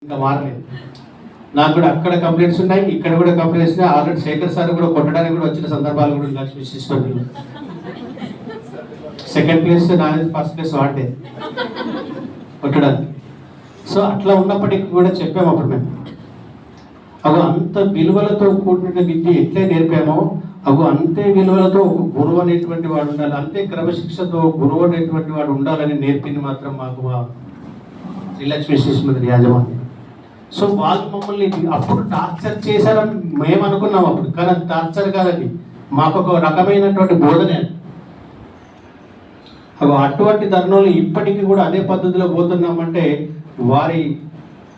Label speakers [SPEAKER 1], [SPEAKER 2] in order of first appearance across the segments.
[SPEAKER 1] ఇంకా మారలేదు. నాకు కూడా అక్కడ కంప్లైంట్స్ ఉన్నాయి, ఇక్కడ కూడా కంప్లైంట్స్ ఉన్నాయి. ఆల్రెడీ శేఖర్ సార్ కూడా కొట్టడానికి కూడా వచ్చిన సందర్భాలు కూడా లక్ష్మీ శిశుమందిర్లో. సెకండ్ ప్లేస్ నాది, ఫస్ట్ ప్లేస్ వాడే కొట్టడానికి. సో అట్లా ఉన్నప్పటికీ కూడా చెప్పాము అప్పుడు మేము, అవి అంత విలువలతో కూడిన విద్య ఎట్లే నేర్పామో అవి అంతే విలువలతో ఒక గురువు అనేటువంటి వాడు ఉండాలి, అంతే క్రమశిక్షతో గురువు అనేటువంటి వాడు ఉండాలని నేర్పింది మాత్రం మాకు మా శ్రీలక్ష్మీ శిశుమందిర్ యాజమాన్యం. సో వాళ్ళు మమ్మల్ని అప్పుడు టార్చర్ చేశారని మేము అనుకున్నాం అప్పుడు, కానీ అది టార్చర్ కాదండి, మాకు ఒక రకమైనటువంటి బోధనే. అటువంటి తరుణంలో ఇప్పటికీ కూడా అదే పద్ధతిలో పోతున్నామంటే వారి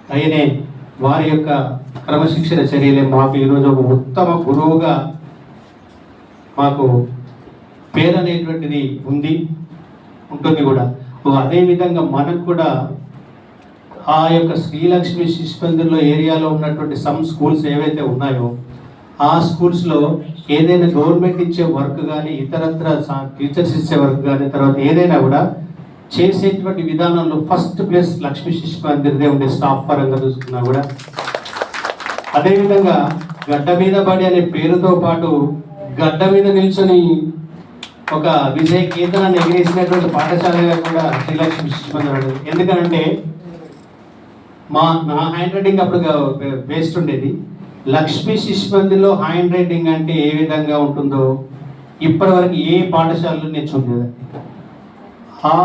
[SPEAKER 1] దయనే, వారి యొక్క క్రమశిక్షణ చర్యలే మాకు ఈరోజు ఒక ఉత్తమ గురువుగా మాకు పేరు అనేటువంటిది ఉంది, ఉంటుంది కూడా. అదేవిధంగా మనకు కూడా ఆ యొక్క శ్రీలక్ష్మి శిశుమందిర్లో ఏరియాలో ఉన్నటువంటి సమ్ స్కూల్స్ ఏవైతే ఉన్నాయో ఆ స్కూల్స్లో ఏదైనా గవర్నమెంట్ ఇచ్చే వర్క్ కానీ ఇతరత్ర టీచర్స్ ఇచ్చే వర్క్ కానీ తర్వాత ఏదైనా కూడా చేసేటువంటి విధానంలో ఫస్ట్ ప్లేస్ లక్ష్మీ శిశుమందిర్దే ఉండే స్టాఫ్ పరంగా చూసుకున్నా కూడా. అదేవిధంగా గడ్డ మీద బడి అనే పేరుతో పాటు గడ్డ మీద నిల్చొని ఒక విజయ కేంద్రాన్ని ఎగిరేసినటువంటి పాఠశాలగా కూడా శ్రీలక్ష్మి శిశుమందిర్. ఎందుకనంటే నా హ్యాండ్ రైటింగ్ అప్పుడు బేస్డ్ ఉండేది. లక్ష్మీ శిశుమందిర్లో హ్యాండ్ రైటింగ్ అంటే ఏ విధంగా ఉంటుందో ఇప్పటి వరకు ఏ పాఠశాలలో నేను చూడలేదు. ఆ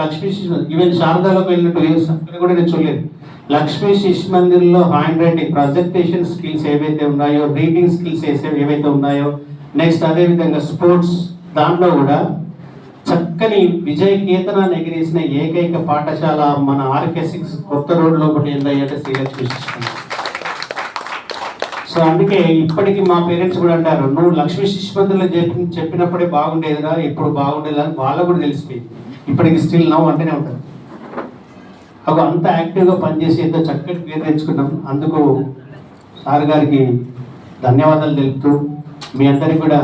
[SPEAKER 1] లక్ష్మీ శిశుమందిర్ ఈవెన్ శారదాలోకి వెళ్ళినట్టు అక్కడ కూడా నేను చూడలేదు. లక్ష్మీ శిశుమందిర్లో హ్యాండ్ రైటింగ్ ప్రజెంటేషన్ స్కిల్స్ ఏవైతే ఉన్నాయో, రీడింగ్ స్కిల్స్ ఏవైతే ఉన్నాయో, నెక్స్ట్ అదేవిధంగా స్పోర్ట్స్ దాంట్లో కూడా చక్కని విజయ కేతనాన్ని ఎగిరేసిన ఏకైక పాఠశాల మన RK6 కొత్త రోడ్లో ఒకటి ఏంటంటే శ్రీలక్ష్మీ శిశుమందిర్. సో అందుకే ఇప్పటికీ మా పేరెంట్స్ కూడా అంటారు, నువ్వు లక్ష్మీ శిశుమందిర్లో చెప్పినప్పుడే బాగుండేదిరా, ఇప్పుడు బాగుండేది అని వాళ్ళకు కూడా తెలిసిపోయింది. ఇప్పటికి స్టిల్ నవ్వు అంటేనే ఉంటారు. అవి అంత యాక్టివ్గా పనిచేసి ఎంతో చక్కటి పేరు తెచ్చుకున్నాం. అందుకు సార్ గారికి ధన్యవాదాలు తెలుపుతూ మీ అందరికీ కూడా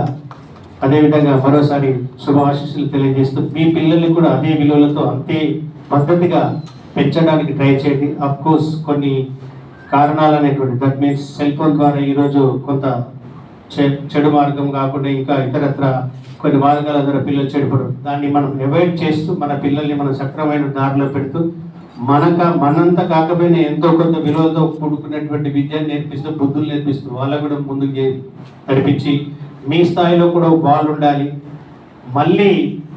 [SPEAKER 1] అదేవిధంగా మరోసారి శుభాశీస్సులు తెలియజేస్తూ మీ పిల్లల్ని కూడా అదే విలువలతో అంతే పద్ధతిగా పెంచడానికి ట్రై చేయండి. అఫ్ కోర్స్ కొన్ని కారణాలు అనేటువంటి, దట్ మీన్స్ సెల్ ఫోన్ ద్వారా ఈరోజు కొంత చెడు మార్గం కాకుండా ఇంకా ఇతరత్ర కొన్ని మార్గాల ద్వారా పిల్లలు చెడిపడరు. దాన్ని మనం అవాయిడ్ చేస్తూ మన పిల్లల్ని మనం సక్రమైన దారిలో పెడుతూ మనంత కాకపోయినా ఎంతో కొంత విలువలతో కూడుకున్నటువంటి విద్యను నేర్పిస్తూ, బుద్ధులు నేర్పిస్తూ వాళ్ళకు కూడా ముందుకు నడిపించి మీ స్థాయిలో కూడా వాళ్ళు ఉండాలి. మళ్ళీ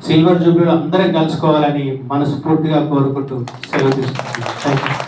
[SPEAKER 1] సిల్వర్ జూబ్లీలో అందరం కలుసుకోవాలని మనస్ఫూర్తిగా కోరుకుంటూ సెలవు తీసుకుంటున్నాను. Thank you.